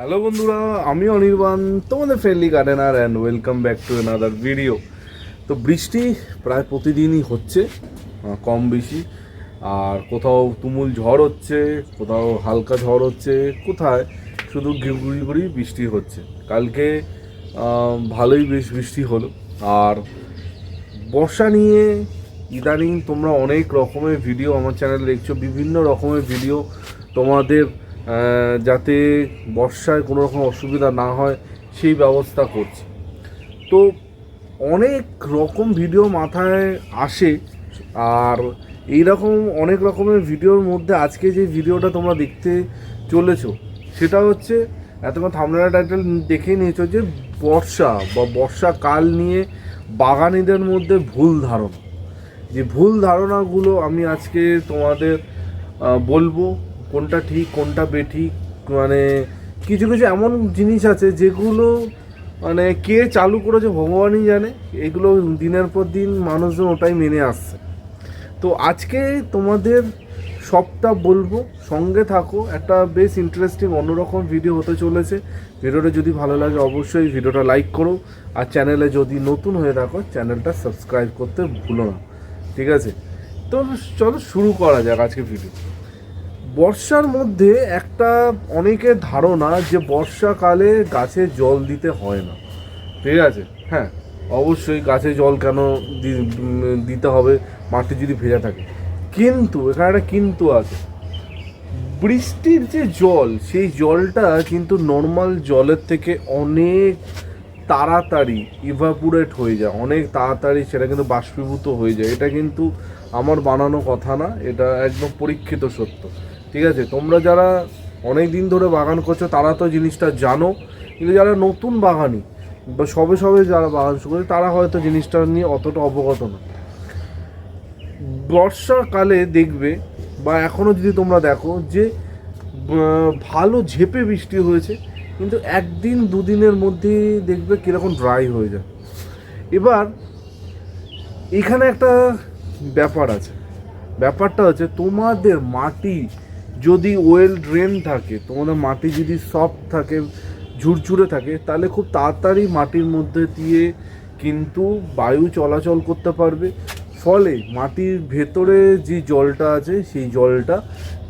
Hello বন্ধুরা, আমি অনির্বাণ, তোমাদের friendly gardener and welcome back to another video. তো বৃষ্টি প্রায় প্রতিদিনই হচ্ছে, কম বেশি। আর কোথাও তুমুল ঝড় হচ্ছে, কোথাও হালকা ঝড় হচ্ছে, কোথায় শুধু গুড়ি গুড়ি বৃষ্টি হচ্ছে। কালকে ভালোই বেশ বৃষ্টি হলো। আর বর্ষা নিয়ে ইদানিং তোমরা অনেক রকমের ভিডিও আমার চ্যানেলে দেখছো, বিভিন্ন রকমের ভিডিও তোমাদের যাতে বর্ষায় কোনো রকম অসুবিধা না হয় সেই ব্যবস্থা করছি। তো অনেক রকম ভিডিও মাথায় আসে, আর এইরকম অনেক রকমের ভিডিওর মধ্যে আজকে যে ভিডিওটা তোমরা দেখতে চলেছো সেটা হচ্ছে, এতক্ষণ থাম্বনেল টাইটেল দেখেই নিয়েছো যে বর্ষা বা বর্ষাকাল নিয়ে বাগানীদের মধ্যে ভুল ধারণা। যে ভুল ধারণাগুলো আমি আজকে তোমাদের বলবো, কোনটা ঠিক কোনটা বেঠিক। মানে কিছু কিছু এমন জিনিস আছে যেগুলো মানে কে চালু করেছে ভগবানই জানে, এগুলো দিনের পর দিন মানুষজন ওটাই মেনে আসছে। তো আজকে তোমাদের সবটা বলবো, সঙ্গে থাকো। একটা বেশ ইন্টারেস্টিং অন্যরকম ভিডিও হতে চলেছে। ভিডিওটা যদি ভালো লাগে অবশ্যই ভিডিওটা লাইক করো, আর চ্যানেলে যদি নতুন হয়ে থাকো চ্যানেলটা সাবস্ক্রাইব করতে ভুলো না, ঠিক আছে? তো চলো শুরু করা যাক আজকে ভিডিও। বর্ষার মধ্যে একটা অনেকের ধারণা যে বর্ষাকালে গাছে জল দিতে হয় না, ঠিক আছে? হ্যাঁ, অবশ্যই গাছে জল কেন দিতে হবে মাটি যদি ভেজা থাকে? কিন্তু এখানে একটা কিন্তু আছে। বৃষ্টির যে জল, সেই জলটা কিন্তু নর্মাল জলের থেকে অনেক তাড়াতাড়ি ইভাপুরেট হয়ে যায়, অনেক তাড়াতাড়ি সেটা কিন্তু বাষ্পীভূত হয়ে যায়। এটা কিন্তু আমার বানানো কথা না, এটা একদম পরীক্ষিত সত্য, ঠিক আছে? তোমরা যারা অনেক দিন ধরে বাগান করছো তারা তো জিনিসটা জানো, কিন্তু যারা নতুন বাগানি বা সবে সবে যারা বাগান শুরু করে তারা হয়তো জিনিসটা নিয়ে অতটা অবগত না। বর্ষাকালে দেখবে বা এখনও যদি তোমরা দেখো যে ভালো ঝেপে বৃষ্টি হয়েছে, কিন্তু একদিন দুদিনের মধ্যেই দেখবে কীরকম ড্রাই হয়ে যায়। এবার এখানে একটা ব্যাপার আছে। ব্যাপারটা হচ্ছে তোমাদের মাটি যদি ওয়েল ড্রেন থাকে, তোমাদের মাটি যদি সফট থাকে, ঝুরঝুরে থাকে, তাহলে খুব তাড়াতাড়ি মাটির মধ্যে দিয়ে কিন্তু বায়ু চলাচল করতে পারবে। ফলে মাটির ভেতরে যে জলটা আছে সেই জলটা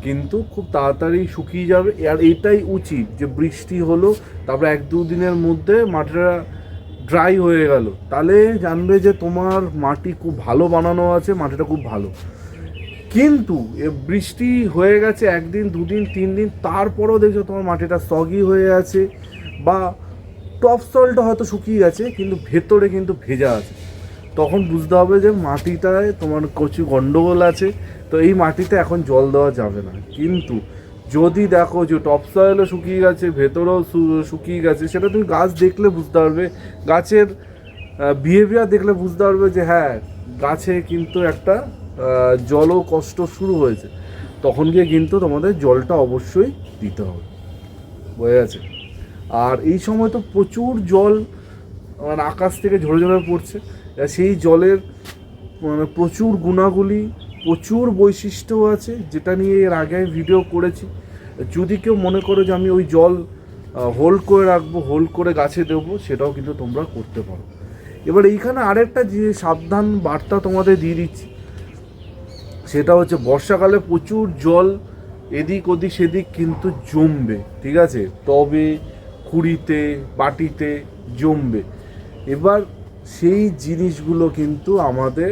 কিন্তু খুব তাড়াতাড়ি শুকিয়ে যাবে। আর এটাই উচিত যে বৃষ্টি হলো, তারপর এক দুদিনের মধ্যে মাটিটা ড্রাই হয়ে গেল, তাহলে জানবে যে তোমার মাটি খুব ভালো বানানো আছে, মাটিটা খুব ভালো। কিন্তু এ বৃষ্টি হয়ে গেছে একদিন দুদিন তিন দিন, তারপরেও দেখছো তোমার মাটিটা সগি হয়ে আছে, বা টপ সয়েলটা হয়তো শুকিয়ে গেছে কিন্তু ভেতরে কিন্তু ভেজা আছে। তখন বুঝতে হবে যে মাটিটায় তোমার কিছু গন্ডগোল আছে, তো এই মাটিতে এখন জল দেওয়া যাবে না। কিন্তু যদি দেখো যে টপ সয়েলও শুকিয়ে গেছে, ভেতরেও শুকিয়ে গেছে, সেটা তুমি গাছ দেখলে বুঝতে পারবে, গাছের বিহেভিয়ার দেখলে বুঝতে পারবে যে হ্যাঁ, গাছে কিন্তু একটা জলও কষ্ট শুরু হয়েছে। তখন গিয়ে কিন্তু তোমাদের জলটা অবশ্যই দিতে হবে, বোঝা গেছে? আর এই সময় তো প্রচুর জল মানে আকাশ থেকে ঝরে ঝরে পড়ছে। সেই জলের মানে প্রচুর গুণাগুলি, প্রচুর বৈশিষ্ট্য আছে, যেটা নিয়ে এর আগে আমি ভিডিও করেছি। যদি কেউ মনে করো যে আমি ওই জল হোল্ড করে রাখবো, হোল্ড করে গাছে দেবো, সেটাও কিন্তু তোমরা করতে পারো। এবার এইখানে আরেকটা যে সাবধান বার্তা তোমাদের দিয়ে দিচ্ছি, সেটা হচ্ছে বর্ষাকালে প্রচুর জল এদিক ওদিক সেদিক কিন্তু জমবে, ঠিক আছে? টবে, খুঁড়িতে, বাটিতে জমবে। এবার সেই জিনিসগুলো কিন্তু আমাদের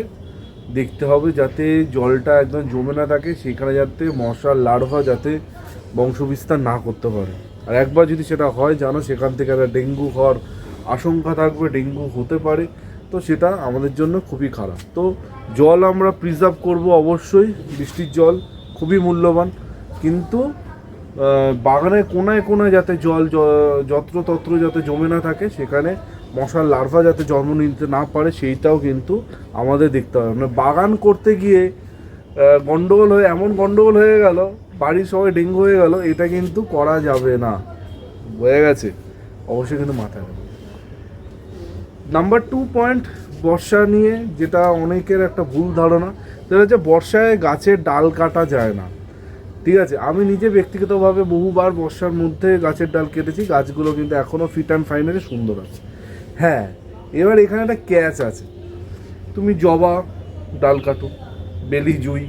দেখতে হবে যাতে জলটা একদম জমে না থাকে, সেখানে যাতে মশার লার্ভা যাতে বংশবিস্তার না করতে পারে। আর একবার যদি সেটা হয় জানো, সেখান থেকে একটা ডেঙ্গু হওয়ার আশঙ্কা থাকবে, ডেঙ্গু হতে পারে। তো সেটা আমাদের জন্য খুবই খারাপ। তো জল আমরা প্রিজার্ভ করব অবশ্যই, বৃষ্টির জল খুবই মূল্যবান, কিন্তু বাগানের কোনায় কোনায় যাতে জল যত্রতত্র যাতে জমে না থাকে, সেখানে মশার লার্ভা যাতে জন্ম নিতে না পারে, সেইটাও কিন্তু আমাদের দেখতে হবে। মানে বাগান করতে গিয়ে গন্ডগোল হয়ে এমন গন্ডগোল হয়ে গেল, বাড়ির সবাই ডেঙ্গু হয়ে গেল, এটা কিন্তু করা যাবে না, বোঝা গেছে? অবশ্যই কিন্তু মাথায় রাখবে। নাম্বার 2 পয়েন্ট বর্ষা নিয়ে যেটা অনেকের একটা ভুল ধারণা, সেটা হচ্ছে বর্ষায় গাছের ডাল কাটা যায় না, ঠিক আছে, আমি নিজে ব্যক্তিগতভাবে বহুবার বর্ষার মধ্যে গাছের ডাল কেটেছি, গাছগুলো কিন্তু এখনও ফিট অ্যান্ড ফাইনালি সুন্দর আছে। হ্যাঁ, এবার এখানে একটা ক্যাচ আছে। তুমি জবা ডাল কাটো, বেলি জুই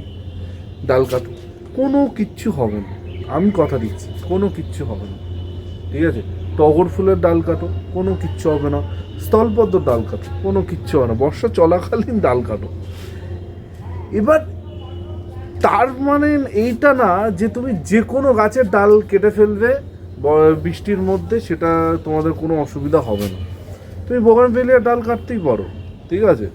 ডাল কাটো, কোনো কিচ্ছু হবে না, আমি কথা দিচ্ছি, কোনো কিচ্ছু হবে না। ঠিক আছে, টগর ফুলের ডাল কাটো, কোনো কিচ্ছু হবে না। স্থলপদ্ম ডাল কাটো, কোনো কিচ্ছু হবে না। বর্ষা চলাকালীন ডাল কাটো। এবার তার মানে এইটা না যে তুমি যে কোনো গাছের ডাল কেটে ফেলবে বৃষ্টির মধ্যে, সেটা তোমাদের কোনো অসুবিধা হবে না। তুমি বোগানভেলিয়ার ডাল কাটতেই পারো, ঠিক আছে।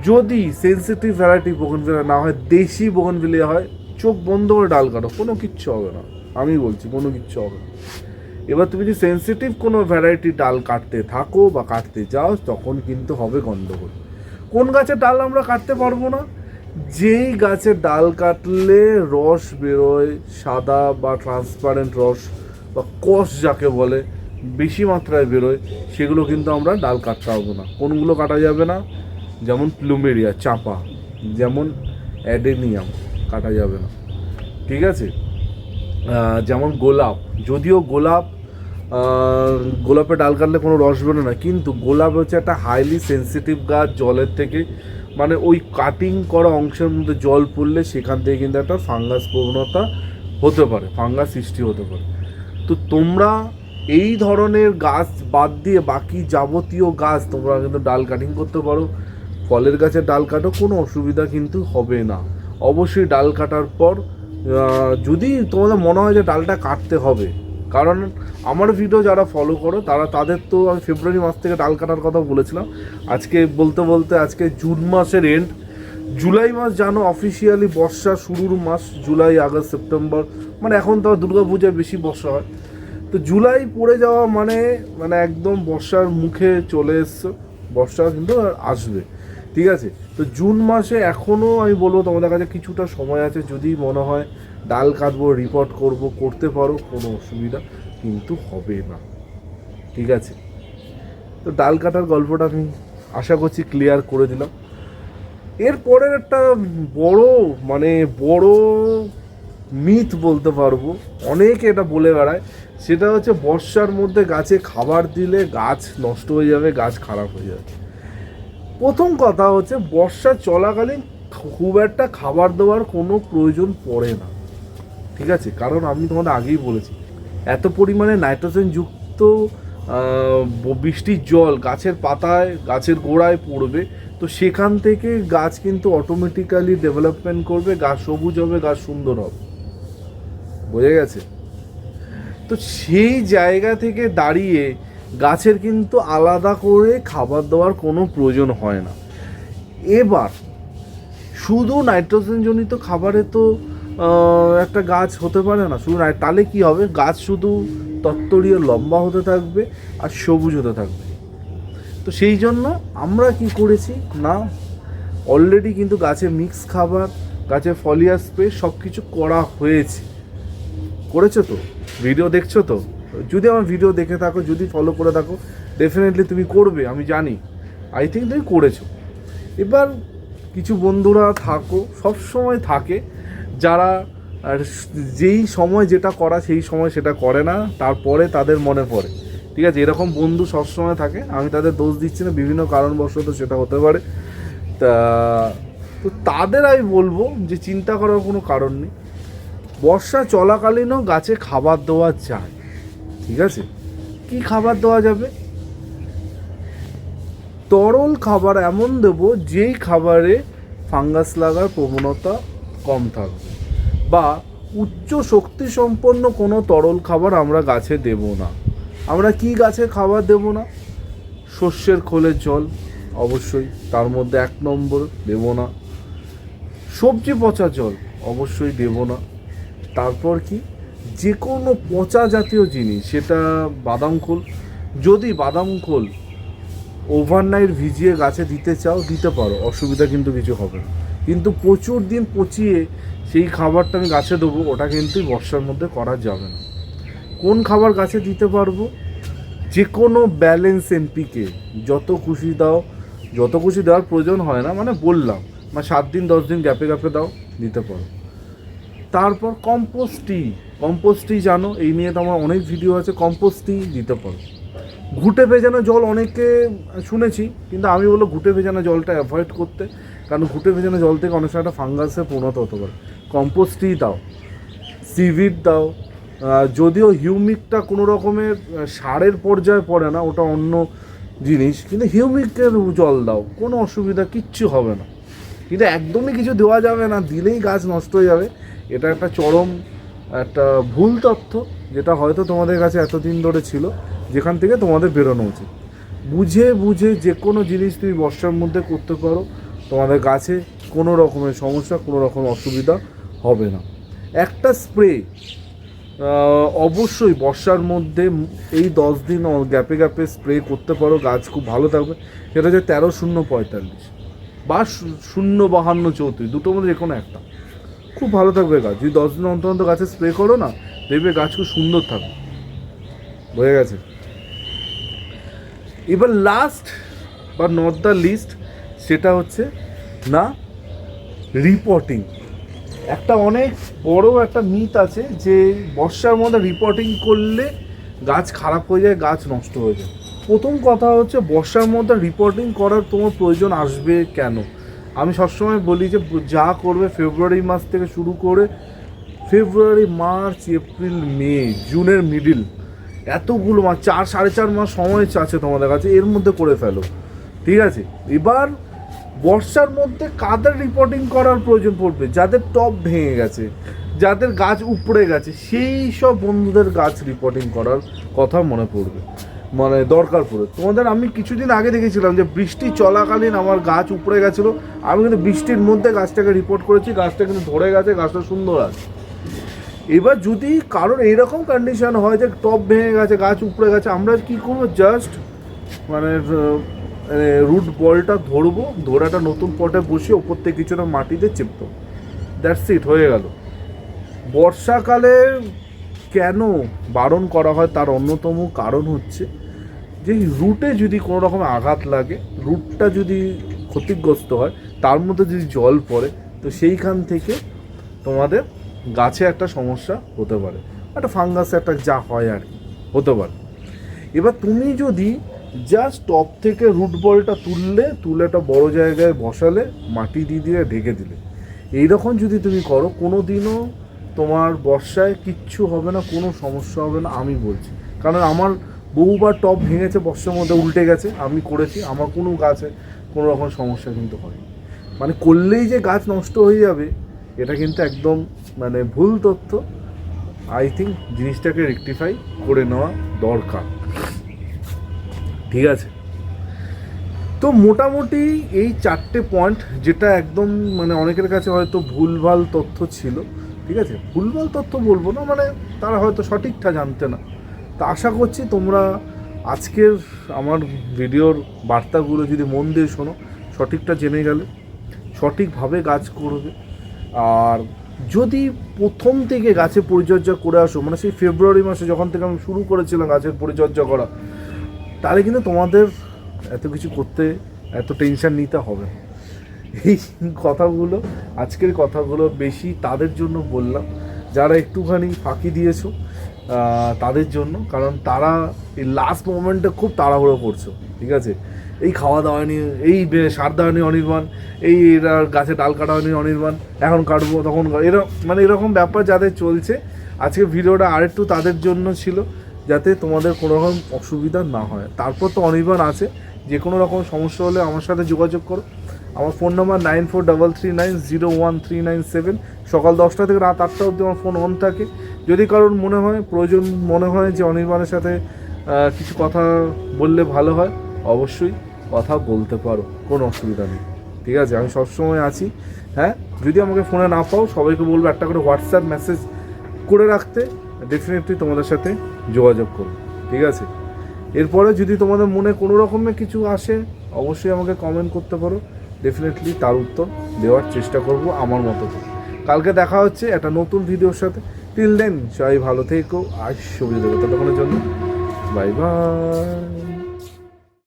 যদি সেন্সিটিভ ভ্যারাইটি বোগানভেলিয়া না হয়, দেশি বোগানভেলিয়া হয়, চোখ বন্ধ করে ডাল কাটো, কোনো কিচ্ছু হবে না, আমি বলছি কোনো কিচ্ছু হবে না। এবার তুমি যদি সেন্সিটিভ কোনো ভ্যারাইটি ডাল কাটতে থাকো বা কাটতে যাও, তখন কিন্তু হবে গন্ডগোল। কোন গাছের ডাল আমরা কাটতে পারবো না? যেই গাছের ডাল কাটলে রস বেরোয়, সাদা বা ট্রান্সপারেন্ট রস বা কষ যাকে বলে, বেশি মাত্রায় বেরোয়, সেগুলো কিন্তু আমরা ডাল কাটতে পারবো না। কোনগুলো কাটা যাবে না? যেমন প্লুমেরিয়া, চাপা, যেমন অ্যাডেনিয়াম কাটা যাবে না, ঠিক আছে। যেমন গোলাপ, যদিও গোলাপে ডাল কাটলে কোনো রস বেরোয় না, কিন্তু গোলাপ হচ্ছে একটা হাইলি সেন্সিটিভ গাছ জলের থেকে। মানে ওই কাটিং করা অংশের মধ্যে জল পড়লে সেখান থেকে কিন্তু একটা ফাঙ্গাস প্রবণতা হতে পারে, ফাঙ্গাস সৃষ্টি হতে পারে। তো তোমরা এই ধরনের গাছ বাদ দিয়ে বাকি যাবতীয় গাছ তোমরা কিন্তু ডাল কাটিং করতে পারো। ফলের গাছের ডাল কাটো, কোনো অসুবিধা কিন্তু হবে না। অবশ্যই ডাল কাটার পর যদি তোমাদের মনে হয় যে ডালটা কাটতে হবে, কারণ আমার ভিডিও যারা ফলো করো তাদের তো আমি ফেব্রুয়ারি মাস থেকে ডাল কাটার কথা বলেছিলাম। আজকে বলতে বলতে আজকে জুন মাসের এন্ড, জুলাই মাস জানো অফিসিয়ালি বর্ষা শুরুর মাস। জুলাই, আগস্ট, সেপ্টেম্বর, মানে এখন তো দুর্গা পূজায় বেশি বর্ষা হয়। তো জুলাই পড়ে যাওয়া মানে মানে একদম বর্ষার মুখে চলে এসছে, বর্ষা কিন্তু আসবে, ঠিক আছে। তো জুন মাসে এখনও আমি বলবো তোমাদের কাছে কিছুটা সময় আছে। যদি মনে হয় ডাল কাটবো, রিপোর্ট করতে পারো, কোনো অসুবিধা কিন্তু হবে না, ঠিক আছে। তো ডাল কাটার গল্পটা আমি আশা করছি ক্লিয়ার করে দিলাম। এরপরের একটা বড় মিথ বলতে পারবো, অনেকে এটা বলে বেড়ায়, সেটা হচ্ছে বর্ষার মধ্যে গাছে খাবার দিলে গাছ নষ্ট হয়ে যাবে, গাছ খারাপ হয়ে যাবে। প্রথম কথা হচ্ছে বর্ষা চলাকালীন খুব একটা খাবার দেওয়ার কোনো প্রয়োজন পড়ে না, ঠিক আছে। কারণ আমি তোমাদের আগেই বলেছি, এত পরিমাণে নাইট্রোজেন যুক্ত বৃষ্টির জল গাছের পাতায়, গাছের গোড়ায় পড়বে, তো সেখান থেকে গাছ কিন্তু অটোমেটিক্যালি ডেভেলপমেন্ট করবে, গাছ সবুজ হবে, গাছ সুন্দর হবে, বোঝা গেছে। তো সেই জায়গা থেকে দাঁড়িয়ে গাছের কিন্তু আলাদা করে খাবার দেওয়ার কোনো প্রয়োজন হয় না। এবার শুধু নাইট্রোজেনজনিত খাবারে তো একটা গাছ হতে পারে না শুধু, তাহলে কী হবে? গাছ শুধু তত্তরীয় লম্বা হতে থাকবে আর সবুজ হতে থাকবে। তো সেই জন্য আমরা কি করেছি না, অলরেডি কিন্তু গাছে মিক্স খাবার, গাছে ফলিয়ার স্প্রে সব কিছু করা হয়েছে। করেছো তো? ভিডিও দেখছো তো? যদি আমার ভিডিও দেখে থাকো, যদি ফলো করে থাকো, ডেফিনেটলি তুমি করবে, আমি জানি, আই থিঙ্ক তুমি করেছো। এবার কিছু বন্ধুরা সব সময় থাকে যারা যেই সময় যেটা করা সেই সময় সেটা করে না, তারপরে তাদের মনে পড়ে, ঠিক আছে। এরকম বন্ধু সবসময় থাকে, আমি তাদের দোষ দিচ্ছি না, বিভিন্ন কারণবশত সেটা হতে পারে। তো তাদের আমি বলবো যে চিন্তা করার কোনো কারণ নেই, বর্ষা চলাকালীনও গাছে খাবার দেওয়া যায়, ঠিক আছে। কি খাবার দেওয়া যাবে? তরল খাবার এমন দেবো যেই খাবারে ফাঙ্গাস লাগার প্রবণতা কম থাকবে, বা উচ্চ শক্তি সম্পন্ন কোনো তরল খাবার আমরা গাছে দেব না। আমরা কি গাছে খাবার দেব না? শস্যের খোলের জল অবশ্যই, তার মধ্যে 1 নম্বর দেব না। সবজি পচা জল অবশ্যই দেব না। তারপর কি, যে কোনো পচা জাতীয় জিনিস, সেটা বাদাম খোল, যদি বাদাম খোল ওভারনাইট ভিজিয়ে গাছে দিতে চাও দিতে পারো, অসুবিধা কিন্তু কিছু হবে না। কিন্তু প্রচুর দিন পচিয়ে সেই খাবারটা আমি গাছে দেবো, ওটা কিন্তু বর্ষার মধ্যে করা যাবে না। কোন খাবার গাছে দিতে পারবো? যে কোনো ব্যালেন্স এনপিকে যত খুশি দাও, যত খুশি দেওয়ার প্রয়োজন হয় না, মানে বললাম, 7 দিন 10 দিন গ্যাপে দাও, দিতে পারো। তারপর কম্পোস্ট টি জানো, এই নিয়ে তো আমার অনেক ভিডিও আছে। কম্পোস্ট টি দিতে পারো। ঘুঁটে ভেজানো জল অনেকে শুনেছি, কিন্তু আমি বলবো ঘুঁটে ভেজানো জলটা অ্যাভয়েড করতে, কারণ ঘুঁটে ভেজানো জল থেকে অনেক সময় একটা ফাঙ্গাসে পরিণত হতে পারে। কম্পোস্ট টি দাও, সিভিড দাও। যদিও হিউমিকটা কোনো রকমের সারের পর্যায়ে পড়ে না, ওটা অন্য জিনিস, কিন্তু হিউমিকের জল দাও, কোনো অসুবিধা কিচ্ছু হবে না। কিন্তু একদমই কিছু দেওয়া যাবে না, দিলেই গাছ নষ্ট হয়ে যাবে, এটা একটা চরম একটা ভুল তথ্য, যেটা হয়তো তোমাদের কাছে এতদিন ধরে ছিল, যেখান থেকে তোমাদের বেরোনো উচিত। বুঝে যে কোনো জিনিস তুমি বর্ষার মধ্যে করতে পারো, তোমাদের গাছে কোনো রকমের সমস্যা, কোনো রকম অসুবিধা হবে না। একটা স্প্রে অবশ্যই বর্ষার মধ্যে এই 10 দিন গ্যাপে স্প্রে করতে পারো, গাছ খুব ভালো থাকবে। সেটা হচ্ছে 13-0-45 বা 0-52-34, দুটোর মধ্যে যে কোনো একটা, খুব ভালো থাকবে গাছ। যদি 10 দিন অন্তর অন্তর গাছে স্প্রে করো না, দেখবে গাছ খুব সুন্দর থাকবে। হয়ে গেছে। এবার লাস্ট বা নট দ্য লিস্ট, সেটা হচ্ছে না রিপোর্টিং। একটা অনেক বড় একটা মিথ আছে যে বর্ষার মধ্যে রিপোর্টিং করলে গাছ খারাপ হয়ে যায়, গাছ নষ্ট হয়ে যায়। প্রথম কথা হচ্ছে, বর্ষার মধ্যে রিপোর্টিং করার তোমার প্রয়োজন আসবে কেন? আমি সবসময় বলি যে যা করবে ফেব্রুয়ারি মাস থেকে শুরু করে ফেব্রুয়ারি, মার্চ, এপ্রিল, মে, জুনের মিডিল, এতগুলো মাস, 4-4.5 মাস সময় আছে তোমাদের কাছে, এর মধ্যে করে ফেলো, ঠিক আছে? এবার বর্ষার মধ্যে কাদের রিপোর্টিং করার প্রয়োজন পড়বে? যাদের টপ ভেঙে গেছে, যাদের গাছ উপড়ে গেছে, সেই সব বন্ধুদের গাছ রিপোর্টিং করার কথা মনে পড়বে, মানে দরকার পড়ে তোমাদের। আমি কিছুদিন আগে দেখেছিলাম যে বৃষ্টি চলাকালীন আমার গাছ উপড়ে গেছিলো, আমি কিন্তু বৃষ্টির মধ্যে গাছটাকে রিপোর্ট করেছি, গাছটা কিন্তু ধরে গেছে, গাছটা সুন্দর আছে। এবার যদি কারণ এইরকম কন্ডিশন হয় যে টপ ভেঙে গেছে, গাছ উপড়ে গেছে, আমরা কী করবো? জাস্ট মানে রুট বলটা ধরবো, ধরে একটা নতুন পটে বসিয়ে ওপর থেকে কিছুটা মাটিতে চেপতো, দ্যাটস ইট, হয়ে গেল। বর্ষাকালে কেন বারণ করা হয় তার অন্যতম কারণ হচ্ছে যে রুটে যদি কোনো রকম আঘাত লাগে, রুটটা যদি ক্ষতিগ্রস্ত হয়, তার মধ্যে যদি জল পড়ে, তো সেইখান থেকে তোমাদের গাছে একটা সমস্যা হতে পারে, একটা ফাঙ্গাস, একটা যা হয় আর কি হতে পারে। এবার তুমি যদি জাস্ট টপ থেকে রুট বলটা তুলে একটা বড় জায়গায় বসালে, মাটি দিয়ে ঢেকে দিলে, এইরকম যদি তুমি করো, কোনো দিনও তোমার বর্ষায় কিচ্ছু হবে না, কোনো সমস্যা হবে না, আমি বলছি। কারণ আমার বহুবার টপ ভেঙেছে বর্ষার মধ্যে, উল্টে গেছে, আমি করেছি, আমার কোনো গাছে কোনো রকম সমস্যা কিন্তু হয়নি। মানে করলেই যে গাছ নষ্ট হয়ে যাবে, এটা কিন্তু একদম মানে ভুল তথ্য। আই থিঙ্ক জিনিসটাকে রেকটিফাই করে নেওয়া দরকার, ঠিক আছে? তো মোটামুটি এই 4টে পয়েন্ট, যেটা একদম মানে অনেকের কাছে হয়তো ভুলভাল তথ্য ছিল, ঠিক আছে? ভুলভাল তথ্য বলবো না, মানে তারা হয়তো সঠিকটা জানতে না। তা আশা করছি তোমরা আজকের আমার ভিডিওর বার্তাগুলো যদি মন দিয়ে শোনো, সঠিকটা জেনে গেলে সঠিকভাবে গাছ করবে। আর যদি প্রথম থেকে গাছের পরিচর্যা করে আসো, মানে সেই ফেব্রুয়ারি মাসে যখন থেকে আমি শুরু করেছিলাম গাছের পরিচর্যা করা, তাহলে কিন্তু তোমাদের এত কিছু করতে, এত টেনশন নিতে হবে না। এই কথাগুলো, আজকের কথাগুলো বেশি তাদের জন্য বললাম যারা একটুখানি ফাঁকি দিয়েছো, তাদের জন্য। কারণ তারা এই লাস্ট মোমেন্টে খুব তাড়াহুড়ো করছো, ঠিক আছে? এই খাওয়া দাওয়া নিয়ে, এই সার দেওয়া নিয়ে অনির্বাণ, এই গাছে ডাল কাটা নিয়ে অনির্বাণ, এখন কাটবো তখন, এরকম ব্যাপার যাদের চলছে। আজকে ভিডিওটা আরেকটু তাদের জন্য ছিল, যাতে তোমাদের কোনো রকম অসুবিধা না হয়। তারপর তো অনির্বাণ আছে, যে কোনো রকম সমস্যা হলে আমার সাথে যোগাযোগ করো। আমার ফোন নাম্বার 9433901397। সকাল 10টা থেকে রাত 8টা অবধি আমার ফোন অন থাকে। যদি কারোর প্রয়োজন মনে হয় যে অনির্বাণের সাথে কিছু কথা বললে ভালো হয়, অবশ্যই কথা বলতে পারো, কোনো অসুবিধা নেই, ঠিক আছে? আমি সবসময় আছি। হ্যাঁ, যদি আমাকে ফোনে না পাও, সবাইকে বলবো একটা করে হোয়াটসঅ্যাপ মেসেজ করে রাখতে, ডেফিনেটলি তোমাদের সাথে যোগাযোগ করবো, ঠিক আছে? এরপরে যদি তোমাদের মনে কোনো রকমের কিছু আসে, অবশ্যই আমাকে কমেন্ট করতে পারো, ডেফিনেটলি তার উত্তর দেওয়ার চেষ্টা করব আমার মতো করে। কালকে দেখা হচ্ছে একটা নতুন ভিডিওর সাথে। টিল দেন সবাই ভালো থেকো, আর সুবিধা দেবো ততক্ষণের জন্য। Bye bye.